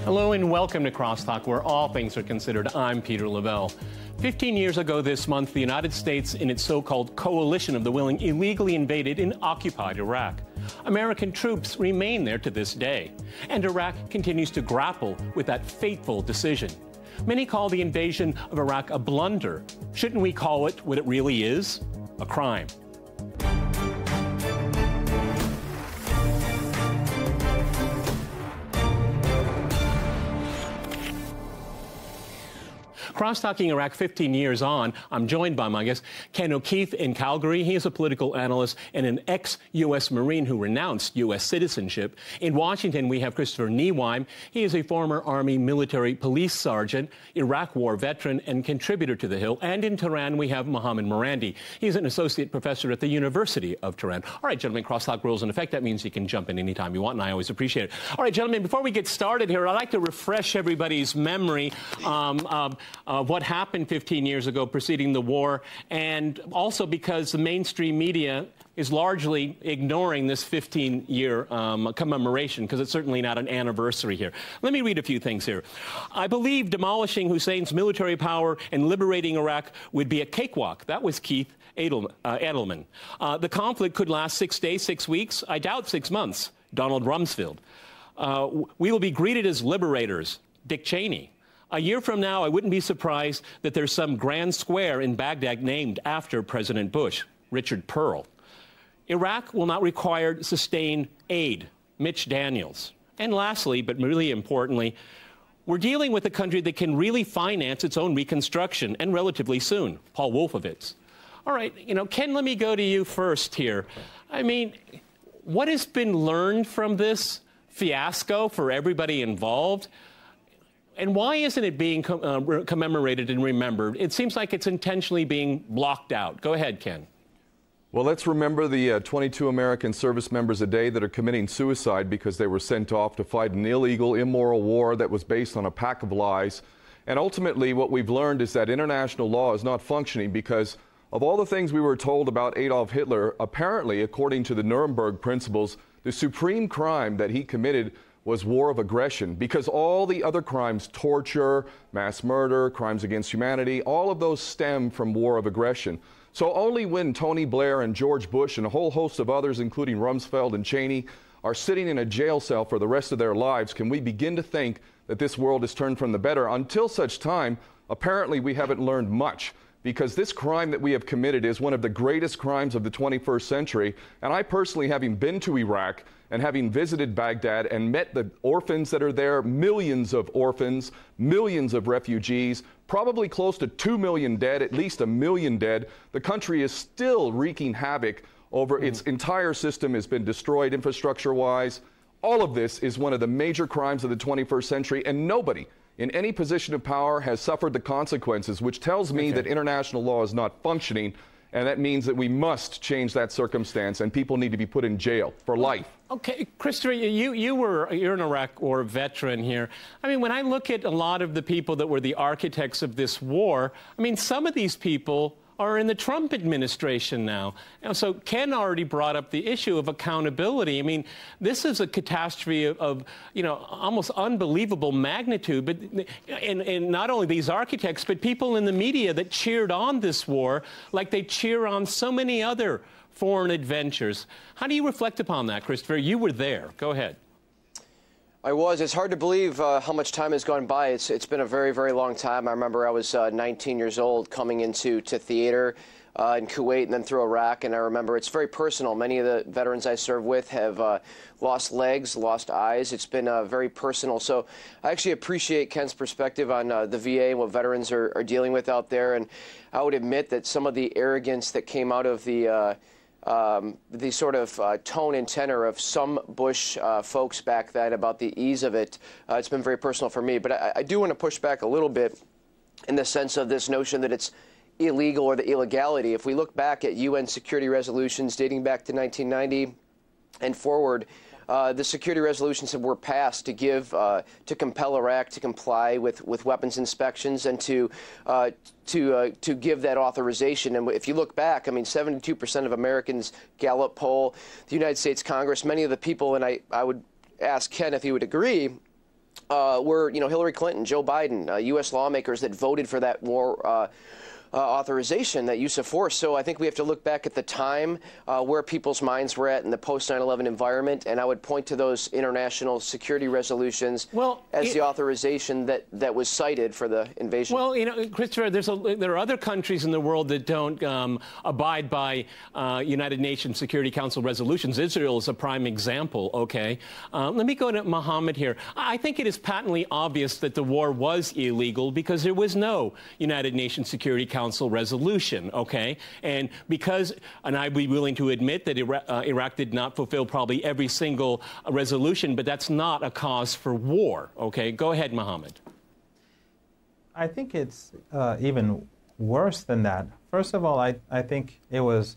Hello and welcome to Crosstalk, where all things are considered. I'm Peter Lavelle. 15 years ago this month, the United States and its so-called coalition of the willing illegally invaded and occupied Iraq. American troops remain there to this day, and Iraq continues to grapple with that fateful decision. Many call the invasion of Iraq a blunder. Shouldn't we call it what it really is? A crime. Cross-talking Iraq 15 years on, I'm joined by my guest, Ken O'Keefe in Calgary. He is a political analyst and an ex-U.S. Marine who renounced U.S. citizenship. In Washington, we have Christopher Nieweim. He is a former Army military police sergeant, Iraq War veteran, and contributor to The Hill. And in Tehran, we have Mohammad Marandi. He's an associate professor at the University of Tehran. All right, gentlemen, crosstalk rules in effect. That means you can jump in anytime you want, and I always appreciate it. All right, gentlemen, before we get started here, I'd like to refresh everybody's memory of what happened 15 years ago preceding the war, and also because the mainstream media is largely ignoring this 15-year commemoration, because it's certainly not an anniversary here. Let me read a few things here. I believe demolishing Hussein's military power and liberating Iraq would be a cakewalk. That was Keith Edelman. The conflict could last 6 days, 6 weeks. I doubt 6 months. Donald Rumsfeld. We will be greeted as liberators. Dick Cheney. A year from now, I wouldn't be surprised that there's some grand square in Baghdad named after President Bush, Richard Pearl. Iraq will not require sustained aid, Mitch Daniels. And lastly, but really importantly, we're dealing with a country that can really finance its own reconstruction, and relatively soon, Paul Wolfowitz. All right, Ken, let me go to you first here. I mean, what has been learned from this fiasco for everybody involved? And why isn't it being commemorated and remembered? It seems like it's intentionally being blocked out. Go ahead, Ken. Well, let's remember the 22 American service members a day that are committing suicide because they were sent off to fight an illegal, immoral war that was based on a pack of lies. And ultimately, what we've learned is that international law is not functioning because of all the things we were told about Adolf Hitler. Apparently, according to the Nuremberg principles, the supreme crime that he committed was war of aggression, because all the other crimes, torture, mass murder, crimes against humanity, all of those stem from war of aggression. So only when Tony Blair and George Bush and a whole host of others, including Rumsfeld and Cheney, are sitting in a jail cell for the rest of their lives can we begin to think that this world has turned from the better. Until such time, apparently we haven't learned much, because this crime that we have committed is one of the greatest crimes of the 21st century. And I personally, having been to Iraq and having visited Baghdad and met the orphans that are there, millions of orphans, millions of refugees, probably close to 2 million dead, at least 1 million dead, the country is still wreaking havoc over its entire system has been destroyed infrastructure-wise. All of this is one of the major crimes of the 21st century, and nobody in any position of power has suffered the consequences, which tells me that international law is not functioning, and that means that we must change that circumstance, and people need to be put in jail for life. Okay, Christopher, you're an Iraq War veteran here. I mean, when I look at a lot of the people that were the architects of this war, I mean, some of these people are in the Trump administration now. And so Ken already brought up the issue of accountability. I mean, this is a catastrophe of almost unbelievable magnitude. But and not only these architects, but people in the media that cheered on this war like they cheer on so many other foreign adventures. How do you reflect upon that, Christopher? You were there. Go ahead. I was. It's hard to believe how much time has gone by. It's been a very, very long time. I remember I was 19 years old coming into theater in Kuwait and then through Iraq, and I remember it's very personal. Many of the veterans I serve with have lost legs, lost eyes. It's been very personal. So I actually appreciate Ken's perspective on the VA and what veterans are dealing with out there. And I would admit that some of the arrogance that came out of the sort of tone and tenor of some Bush folks back then about the ease of it, it's been very personal for me. But I do want to push back a little bit in the sense of this notion that it's illegal or the illegality. If we look back at UN security resolutions dating back to 1990 and forward, the security resolutions that were passed to give, to compel Iraq to comply with weapons inspections and to give that authorization. And if you look back, I mean, 72% of Americans, Gallup poll, the United States Congress, many of the people, and I would ask Ken if he would agree, were, Hillary Clinton, Joe Biden, U.S. lawmakers that voted for that war authorization, that use of force. So I think we have to look back at the time where people's minds were at in the post-9/11 environment, and I would point to those international security resolutions as the authorization that was cited for the invasion. Well, Christopher, there are other countries in the world that don't abide by United Nations Security Council resolutions. Israel is a prime example, okay? Let me go to Mohammed here. I think it is patently obvious that the war was illegal because there was no United Nations Security Council resolution, okay? And I'd be willing to admit that Iraq did not fulfill probably every single resolution, but that's not a cause for war, okay? Go ahead, Mohammed. I think it's even worse than that. First of all, I think it was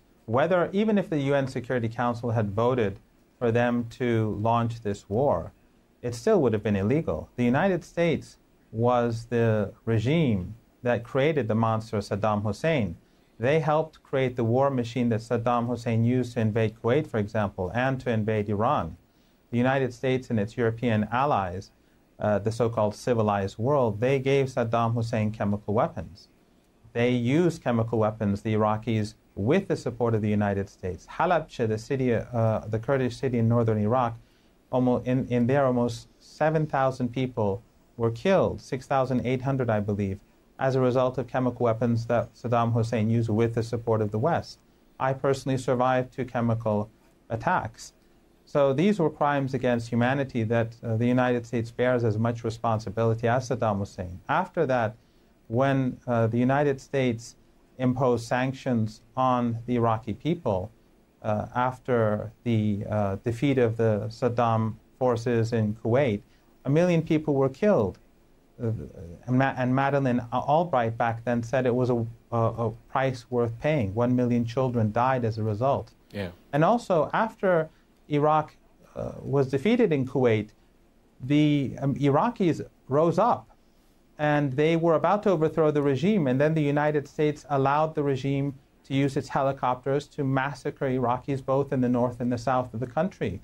even if the UN Security Council had voted for them to launch this war, it still would have been illegal. The United States was the regime that created the monster Saddam Hussein. They helped create the war machine that Saddam Hussein used to invade Kuwait, for example, and to invade Iran. The United States and its European allies, the so-called civilized world, they gave Saddam Hussein chemical weapons. They used chemical weapons, the Iraqis, with the support of the United States. Halabja, the city, the Kurdish city in northern Iraq, almost 7,000 people were killed, 6,800, I believe, as a result of chemical weapons that Saddam Hussein used with the support of the West. I personally survived 2 chemical attacks. So these were crimes against humanity that the United States bears as much responsibility as Saddam Hussein. After that, when the United States imposed sanctions on the Iraqi people after the defeat of the Saddam forces in Kuwait, 1 million people were killed. And Madeleine Albright back then said it was a price worth paying. 1 million children died as a result. Yeah. And also, after Iraq was defeated in Kuwait, the Iraqis rose up, and they were about to overthrow the regime, and then the United States allowed the regime to use its helicopters to massacre Iraqis both in the north and the south of the country.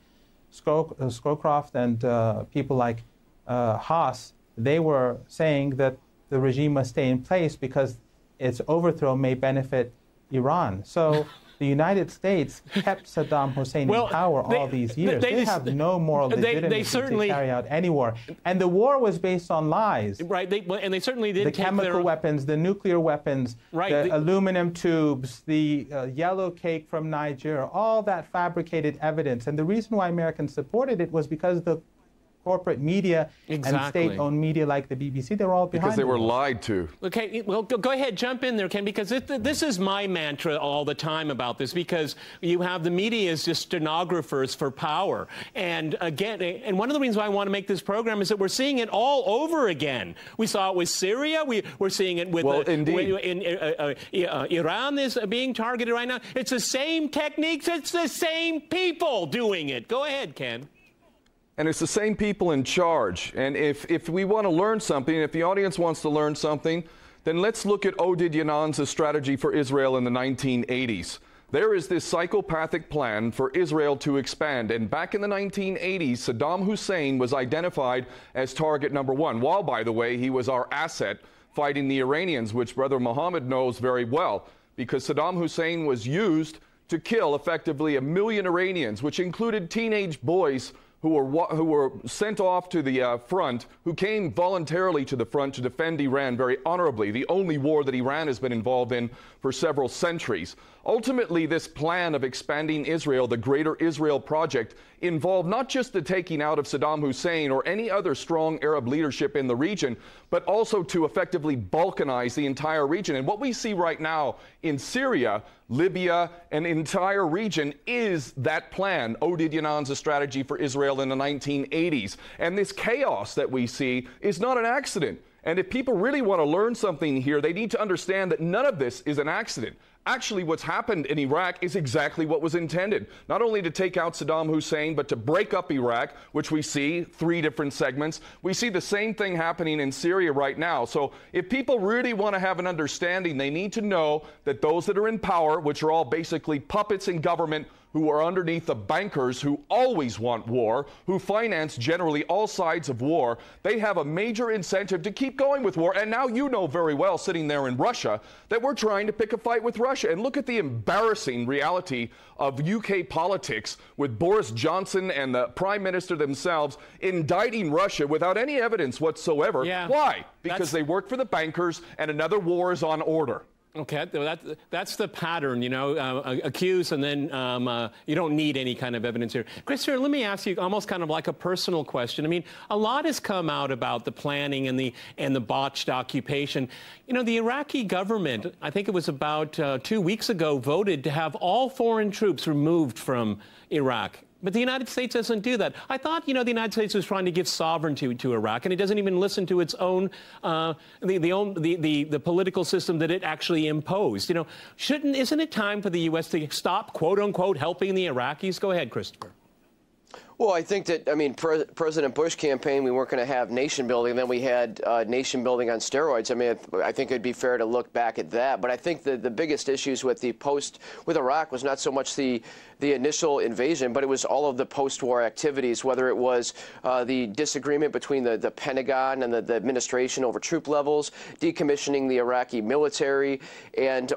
Scowcroft and people like Haas, they were saying that the regime must stay in place because its overthrow may benefit Iran. So the United States kept Saddam Hussein in power all these years. They have no moral legitimacy to carry out any war. And the war was based on lies. Right, and they certainly did. The chemical weapons, the nuclear weapons, the aluminum tubes, the yellow cake from Niger, all that fabricated evidence. And the reason why Americans supported it was because the corporate media and state-owned media like the BBC, they're all behind because they were lied to. Okay, well, go ahead, jump in there, Ken, because this is my mantra all the time about this, because you have the media as just stenographers for power. And again, and one of the reasons why I want to make this program is that we're seeing it all over again. We saw it with Syria. We're seeing it with Iran is being targeted right now. It's the same techniques. It's the same people doing it. Go ahead, Ken. And it's the same people in charge. And if we want to learn something, if the audience wants to learn something, then let's look at Oded Yanan's strategy for Israel in the 1980s. There is this psychopathic plan for Israel to expand. And back in the 1980s, Saddam Hussein was identified as target number 1, while, by the way, he was our asset fighting the Iranians, which Brother Mohammed knows very well, because Saddam Hussein was used to kill effectively 1 million Iranians, which included teenage boys who were sent off to the front, who came voluntarily to the front to defend Iran very honorably, the only war that Iran has been involved in for several centuries. Ultimately, this plan of expanding Israel, the Greater Israel Project, involved not just the taking out of Saddam Hussein or any other strong Arab leadership in the region, but also to effectively balkanize the entire region. And what we see right now in Syria, Libya, and the entire region is that plan. Oded Yanan's strategy for Israel in the 1980s. And this chaos that we see is not an accident. And if people really want to learn something here, they need to understand that none of this is an accident. Actually, what's happened in Iraq is exactly what was intended. Not only to take out Saddam Hussein, but to break up Iraq, which we see 3 different segments. We see the same thing happening in Syria right now. So if people really want to have an understanding, they need to know that those that are in power, which are all basically puppets in government, who are underneath the bankers who always want war, who finance generally all sides of war, they have a major incentive to keep going with war. And now you know very well, sitting there in Russia, that we're trying to pick a fight with Russia. And look at the embarrassing reality of UK politics with Boris Johnson and the Prime Minister themselves indicting Russia without any evidence whatsoever. Yeah. Why? Because they work for the bankers and another war is on order. Okay, that's the pattern, you know, accuse and then you don't need any kind of evidence here. Christopher, let me ask you almost kind of like a personal question. I mean, a lot has come out about the planning and the botched occupation. You know, the Iraqi government, I think it was about 2 weeks ago, voted to have all foreign troops removed from Iraq. But the United States doesn't do that. I thought, you know, the United States was trying to give sovereignty to Iraq, and it doesn't even listen to its own, the political system that it actually imposed. You know, isn't it time for the U.S. to stop, quote unquote, helping the Iraqis? Go ahead, Christopher. Well, I think that, I mean, President Bush campaign, we weren't going to have nation building, and then we had nation building on steroids. I mean, I think it'd be fair to look back at that. But I think the biggest issues with with Iraq was not so much the initial invasion, but it was all of the post-war activities, whether it was the disagreement between the Pentagon and the administration over troop levels, decommissioning the Iraqi military, and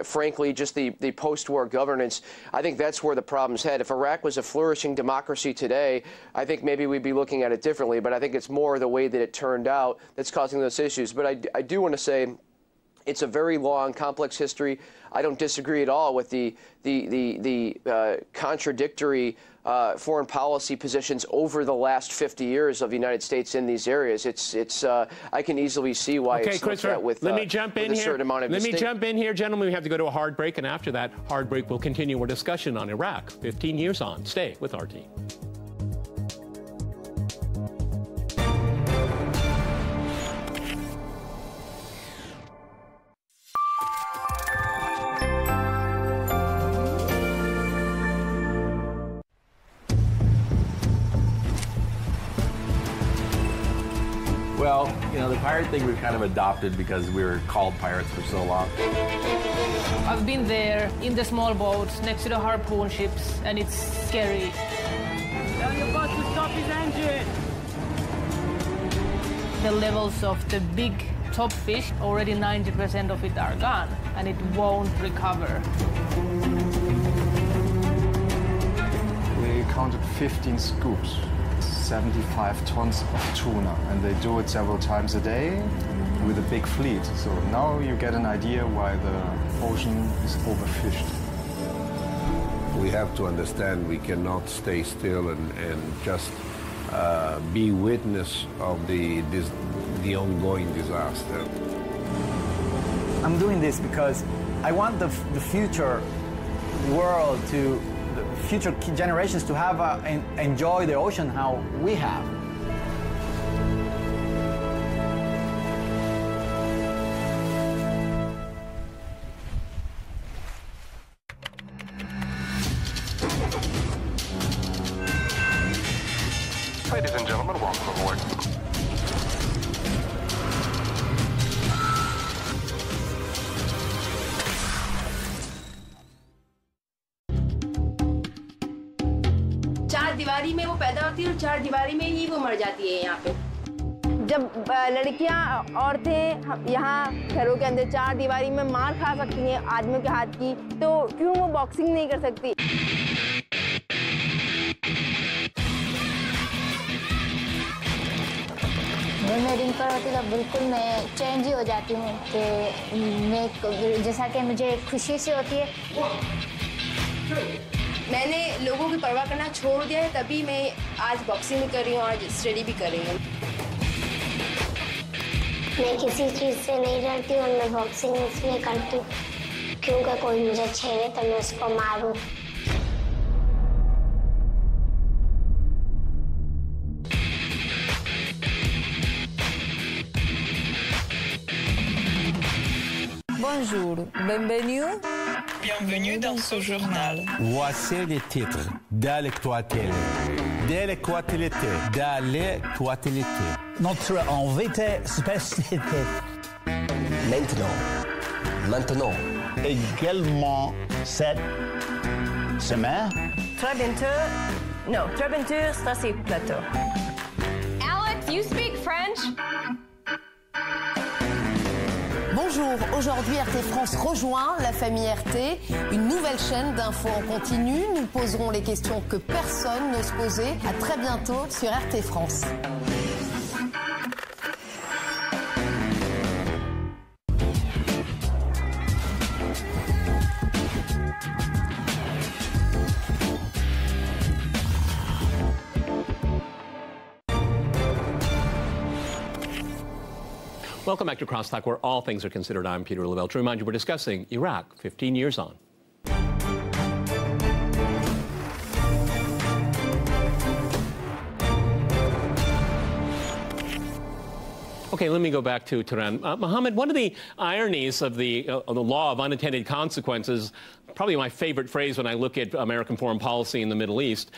frankly, just the post-war governance. I think that's where the problem's head. If Iraq was a flourishing democracy today, I think maybe we'd be looking at it differently, but I think it's more the way that it turned out that's causing those issues. But I do want to say it's a very long, complex history. I don't disagree at all with the contradictory foreign policy positions over the last 50 years of the United States in these areas. I can easily see why it's looked at with let me jump in a certain amount of disdain. Let me jump in here, gentlemen. We have to go to a hard break, and after that hard break, we'll continue our discussion on Iraq. 15 years on. Stay with RT. Well, you know, the pirate thing we've kind of adopted because we were called pirates for so long. I've been there in the small boats next to the harpoon ships, and it's scary. Tell your boss to stop his engine! The levels of the big top fish, already 90% of it are gone, and it won't recover. We counted 15 scoops. 75 tons of tuna, and they do it several times a day with a big fleet. So now you get an idea why the ocean is overfished. We have to understand we cannot stay still and just be witness of the ongoing disaster. I'm doing this because I want the future world to future generations to have enjoy the ocean how we have. Ladies and gentlemen, welcome aboard. चार दीवारी में वो पैदा होती है और चार दीवारी में ही वो मर जाती है यहाँ पे। जब लड़कियाँ औरतें यहाँ घरों के अंदर चार दीवारी में मार खा सकती हैं आदमियों के हाथ की, तो क्यों वो बॉक्सिंग नहीं कर सकती? मैं रिंग पर होती तो बिल्कुल मैं चेंज ही हो जाती हूँ कि मैं जैसा कि मुझे खुशी से होती है। मैंने लोगों की परवाह करना छोड़ दिया है, तभी मैं आज बॉक्सिंग भी कर रही हूँ और स्टडी भी कर रही हूँ। मैं किसी चीज़ से नहीं डरती और मैं बॉक्सिंग इसलिए करती हूँ क्योंकि कोई मुझे छेड़े तो मैं उसको मारूँ। Bonjour, bienvenue. Bienvenue dans ce journal. Voici les titres de l'actualité. De l'actualité. De l'actualité. Notre invité spécial. Maintenant. Également cette semaine. Très bientôt, ça c'est plateau. Alex, you speak French? Bonjour, aujourd'hui RT France rejoint la famille RT, une nouvelle chaîne d'infos en continu. Nous poserons les questions que personne n'ose poser. À très bientôt sur RT France. Welcome back to Crosstalk, where all things are considered. I'm Peter Lavelle. To remind you, we're discussing Iraq 15 years on. Okay, let me go back to Tehran. Mohammed, one of the ironies of the law of unintended consequences, probably my favorite phrase when I look at American foreign policy in the Middle East,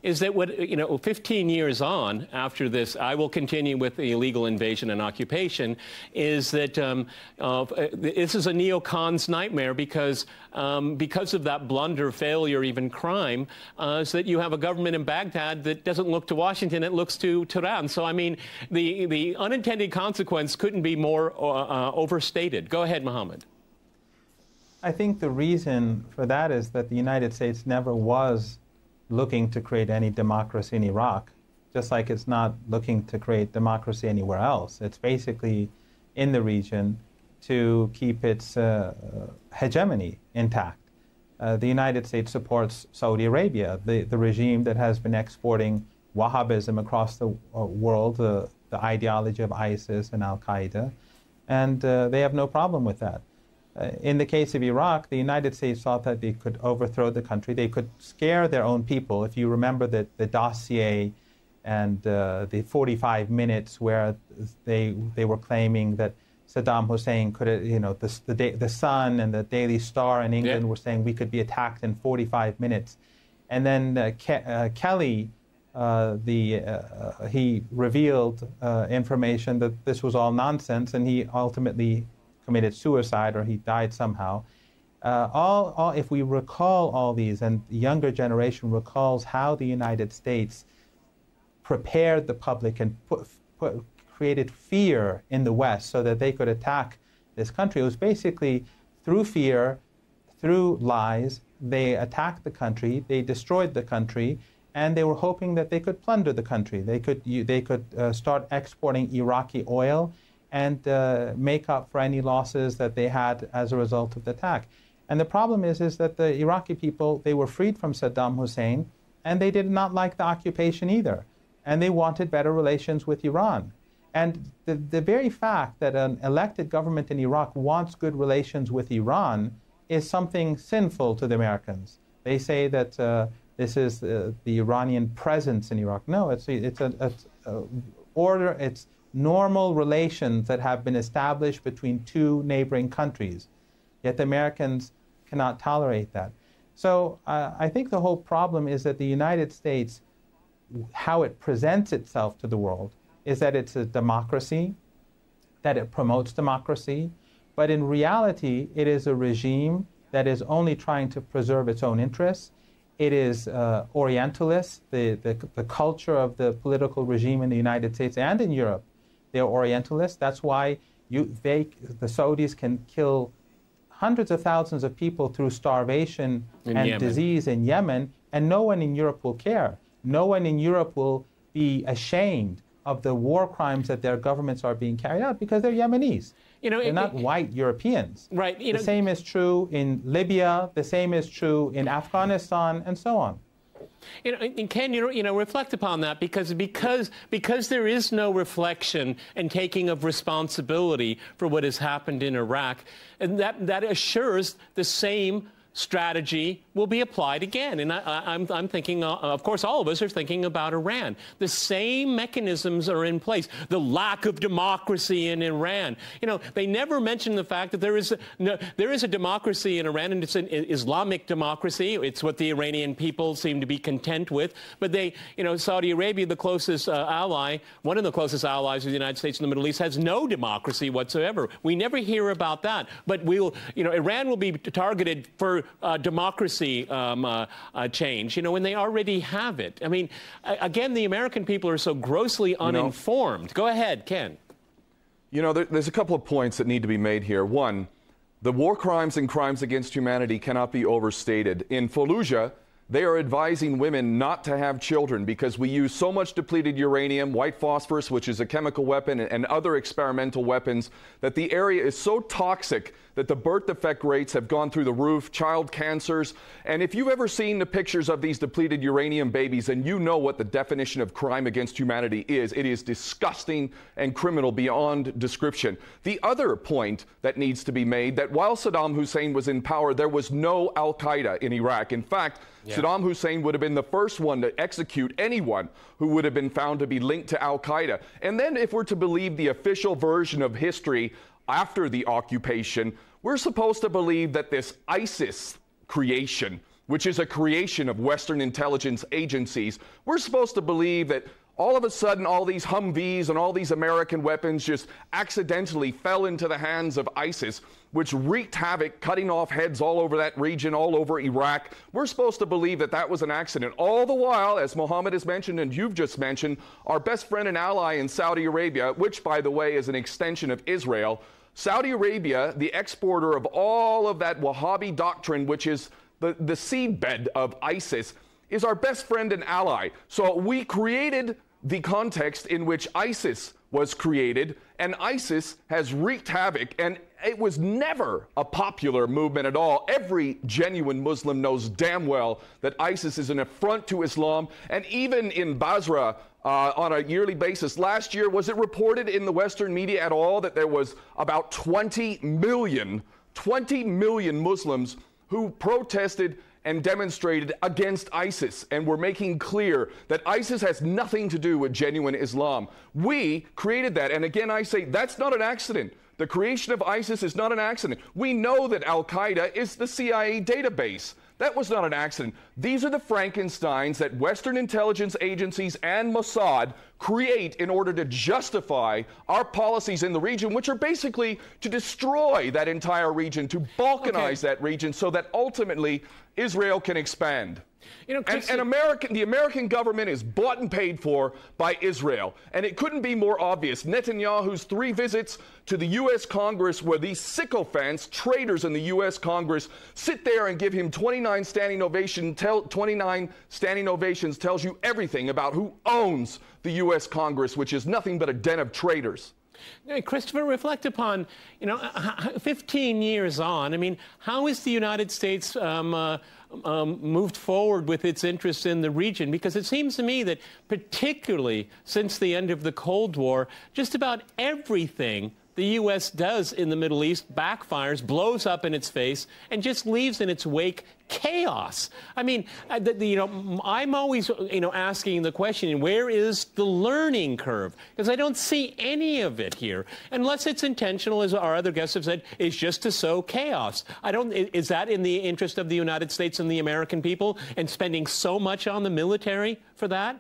is that 15 years on after this, I will continue with the illegal invasion and occupation, is that this is a neocon's nightmare because of that blunder, failure, even crime, so that you have a government in Baghdad that doesn't look to Washington, it looks to Tehran. So, I mean, the unintended consequence couldn't be more overstated. Go ahead, Mohammed. I think the reason for that is that the United States never was looking to create any democracy in Iraq, just like it's not looking to create democracy anywhere else. It's basically in the region to keep its hegemony intact. The United States supports Saudi Arabia, the regime that has been exporting Wahhabism across the world, the ideology of ISIS and Al-Qaeda, and they have no problem with that. In the case of Iraq, the United States thought that they could overthrow the country. They could scare their own people. If you remember the dossier and the 45 minutes where they were claiming that Saddam Hussein could, the Sun and the Daily Star in England were saying we could be attacked in 45 minutes. And then Kelly, he revealed information that this was all nonsense, and he ultimately committed suicide, or he died somehow. If we recall all these, and the younger generation recalls how the United States prepared the public and created fear in the West so that they could attack this country, it was basically through fear, through lies. They attacked the country, they destroyed the country, and they were hoping that they could plunder the country. They could start exporting Iraqi oil and make up for any losses that they had as a result of the attack. And the problem is that the Iraqi people, they were freed from Saddam Hussein, and they did not like the occupation either. And they wanted better relations with Iran. And the very fact that an elected government in Iraq wants good relations with Iran is something sinful to the Americans. They say that this is the Iranian presence in Iraq. No, it's normal relations that have been established between two neighboring countries. Yet the Americans cannot tolerate that. So I think the whole problem is that the United States, how it presents itself to the world, is that it's a democracy, that it promotes democracy, but in reality it is a regime that is only trying to preserve its own interests. It is Orientalist, the culture of the political regime in the United States and in Europe. They're Orientalists. That's why the Saudis can kill hundreds of thousands of people through starvation and disease in Yemen, and no one in Europe will care. No one in Europe will be ashamed of the war crimes that their governments are being carried out because they're Yemenis. They're not white Europeans. Right. The same is true in Libya. The same is true in Afghanistan, and so on. And Ken, reflect upon that because there is no reflection and taking of responsibility for what has happened in Iraq, and that assures the same strategy will be applied again. And I'm thinking, of course, all of us are thinking about Iran. The same mechanisms are in place. The lack of democracy in Iran. You know, they never mention the fact that there is a democracy in Iran, and it's an Islamic democracy. It's what the Iranian people seem to be content with. But they, you know, Saudi Arabia, the closest ally, one of the closest allies of the United States in the Middle East, has no democracy whatsoever. We never hear about that. But Iran will be targeted for democracy change, you know, when they already have it. I mean, again, the American people are so grossly uninformed. Go ahead, Ken. You know, there's a couple of points that need to be made here. One, the war crimes and crimes against humanity cannot be overstated. In Fallujah, they are advising women not to have children because we use so much depleted uranium, white phosphorus, which is a chemical weapon, and other experimental weapons, that the area is so toxic that the birth defect rates have gone through the roof, child cancers. And if you've ever seen the pictures of these depleted uranium babies, and you know what the definition of crime against humanity is, it is disgusting and criminal beyond description. The other point that needs to be made, that while Saddam Hussein was in power, there was no Al-Qaeda in Iraq. In fact, Saddam Hussein would have been the first one to execute anyone who would have been found to be linked to Al-Qaeda. And then if we're to believe the official version of history after the occupation, we're supposed to believe that this ISIS creation, which is a creation of Western intelligence agencies, we're supposed to believe that all of a sudden all these Humvees and all these American weapons just accidentally fell into the hands of ISIS, which wreaked havoc, cutting off heads all over that region, all over Iraq. We're supposed to believe that that was an accident. All the while, as Mohammed has mentioned and you've just mentioned, our best friend and ally in Saudi Arabia, which, by the way, is an extension of Israel, Saudi Arabia, the exporter of all of that Wahhabi doctrine, which is the seedbed of ISIS, is our best friend and ally. So we created the context in which ISIS was created, and ISIS has wreaked havoc, and it was never a popular movement at all. Every genuine Muslim knows damn well that ISIS is an affront to Islam, and even in Basra, on a yearly basis. Last year, was it reported in the Western media at all that there was about 20 million Muslims who protested and demonstrated against ISIS, and were making clear that ISIS has nothing to do with genuine Islam? We created that, and again I say that's not an accident. The creation of ISIS is not an accident. We know that Al-Qaeda is the CIA database. That was not an accident. These are the Frankensteins that Western intelligence agencies and Mossad create in order to justify our policies in the region, which are basically to destroy that entire region, to balkanize that region so that ultimately Israel can expand. You know, the American government is bought and paid for by Israel. And it couldn't be more obvious. Netanyahu's 3 visits to the U.S. Congress, where these sycophants, traitors in the U.S. Congress, sit there and give him 29 standing ovations, tells you everything about who owns the U.S. Congress, which is nothing but a den of traitors. Christopher, reflect upon, 15 years on, I mean, how is the United States moved forward with its interests in the region? Because it seems to me that particularly since the end of the Cold War, just about everything the U.S. does in the Middle East backfires, blows up in its face, and just leaves in its wake chaos. I mean, I'm always, asking the question, where is the learning curve? Because I don't see any of it here, unless it's intentional, as our other guests have said, is just to sow chaos. Is that in the interest of the United States and the American people, and spending so much on the military for that?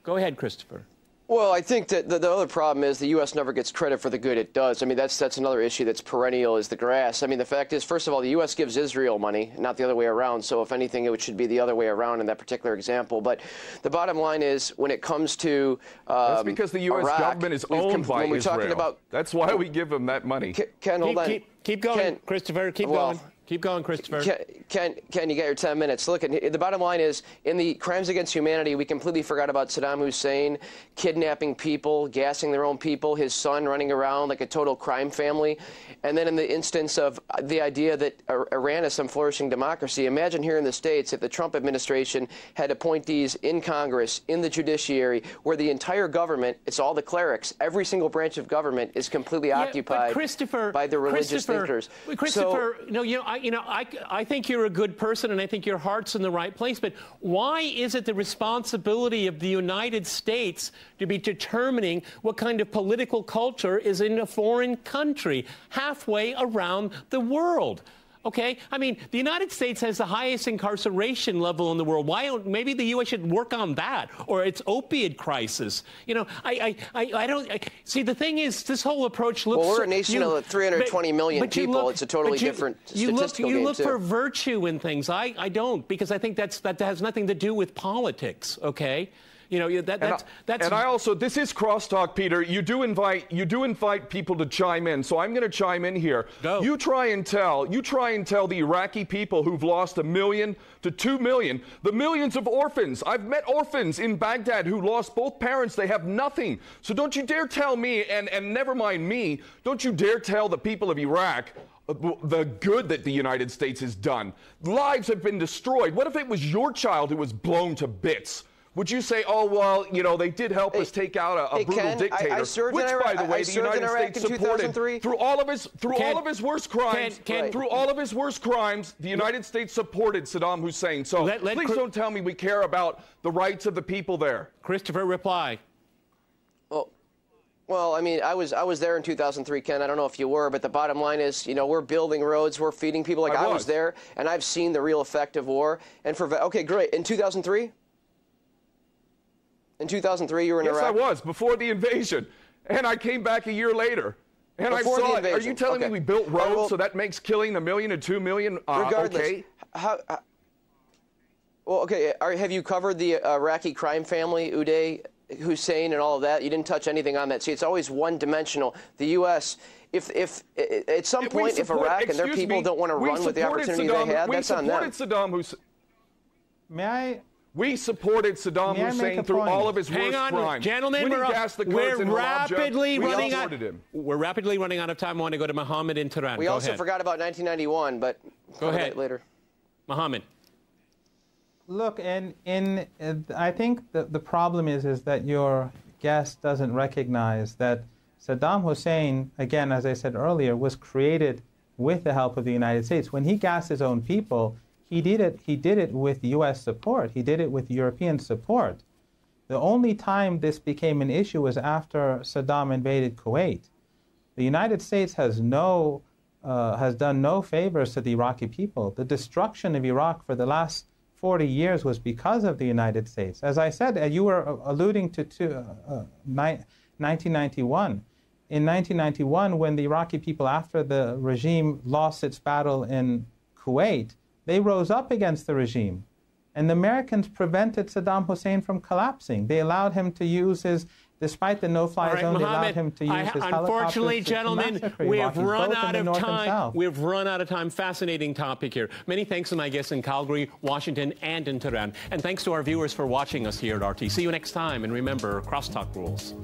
Go ahead, Christopher. Well, I think that the other problem is the U.S. never gets credit for the good it does. I mean, that's another issue that's perennial, is the grass. I mean, the fact is, first of all, the U.S. gives Israel money, not the other way around. So if anything, it should be the other way around in that particular example. But the bottom line is, when it comes to that's because the U.S. Iraq, government is owned by Israel. Talking about, that's why we give them that money. Ken, hold on. Keep going, Christopher. Keep going. Keep going, Christopher. Ken, you got your 10 minutes. Look, the bottom line is, in the crimes against humanity, we completely forgot about Saddam Hussein kidnapping people, gassing their own people, his son running around like a total crime family. And then in the instance of the idea that Iran is some flourishing democracy, imagine here in the States if the Trump administration had appointees in Congress, in the judiciary, where the entire government, it's all the clerics, every single branch of government is completely occupied by the religious thinkers. Christopher, I think you're a good person, and I think your heart's in the right place. But why is it the responsibility of the United States to be determining what kind of political culture is in a foreign country halfway around the world? Okay, I mean, the United States has the highest incarceration level in the world. Why don't maybe the U.S. should work on that, or its opiate crisis? You know, I don't see. The thing is, this whole approach looks. Well, we're a nation of 320 million people. It's a totally different statistical game. You look for virtue in things. I don't, because I think that has nothing to do with politics. Okay. You know, that's. And I also, this is crosstalk, Peter. You do invite people to chime in, so I'm going to chime in here. Go. You try and tell the Iraqi people who've lost 1 million to 2 million, the millions of orphans. I've met orphans in Baghdad who lost both parents. They have nothing. So don't you dare tell me, and never mind me, don't you dare tell the people of Iraq the good that the United States has done. Lives have been destroyed. What if it was your child who was blown to bits? Would you say, oh, well, you know, they did help us take out a brutal Ken, dictator, which, by the way, the United States supported through all of his worst crimes. Through all of his worst crimes, the United States supported Saddam Hussein. So please don't tell me we care about the rights of the people there. Christopher, reply. Well, I mean, I was there in 2003, Ken. I don't know if you were, but the bottom line is, you know, we're building roads, we're feeding people. Like I was there, and I've seen the real effect of war. And okay, great. In 2003. In 2003, you were in Iraq? Yes, I was, before the invasion. And I came back a year later. And I saw it. Are you telling me we built roads so that makes killing 1 million to 2 million regardless, okay? Well, okay, have you covered the Iraqi crime family, Uday, Hussein, and all of that? You didn't touch anything on that. See, it's always one-dimensional. The U.S., if at some point, if Iraq and their people don't want to run with the opportunity they have, that's on them. We supported Saddam Hussein. May I? We supported Saddam Hussein through all of his worst crimes. Gentlemen, we're rapidly running out of time. I want to go to Mohammed in Tehran. We also forgot about 1991, but go ahead later. Mohammed. Look, I think the problem is that your guest doesn't recognize that Saddam Hussein, again, as I said earlier, was created with the help of the United States. When he gassed his own people, he did it with U.S. support. He did it with European support. The only time this became an issue was after Saddam invaded Kuwait. The United States has done no favors to the Iraqi people. The destruction of Iraq for the last 40 years was because of the United States. As I said, you were alluding to 1991. In 1991, when the Iraqi people, after the regime lost its battle in Kuwait, they rose up against the regime. And the Americans prevented Saddam Hussein from collapsing. They allowed him to use his, despite the no-fly zone, they allowed him to use his helicopters. Unfortunately, gentlemen, we have run out of time. We have run out of time. Fascinating topic here. Many thanks to my guests in Calgary, Washington, and in Tehran. And thanks to our viewers for watching us here at RT. See you next time. And remember, crosstalk rules.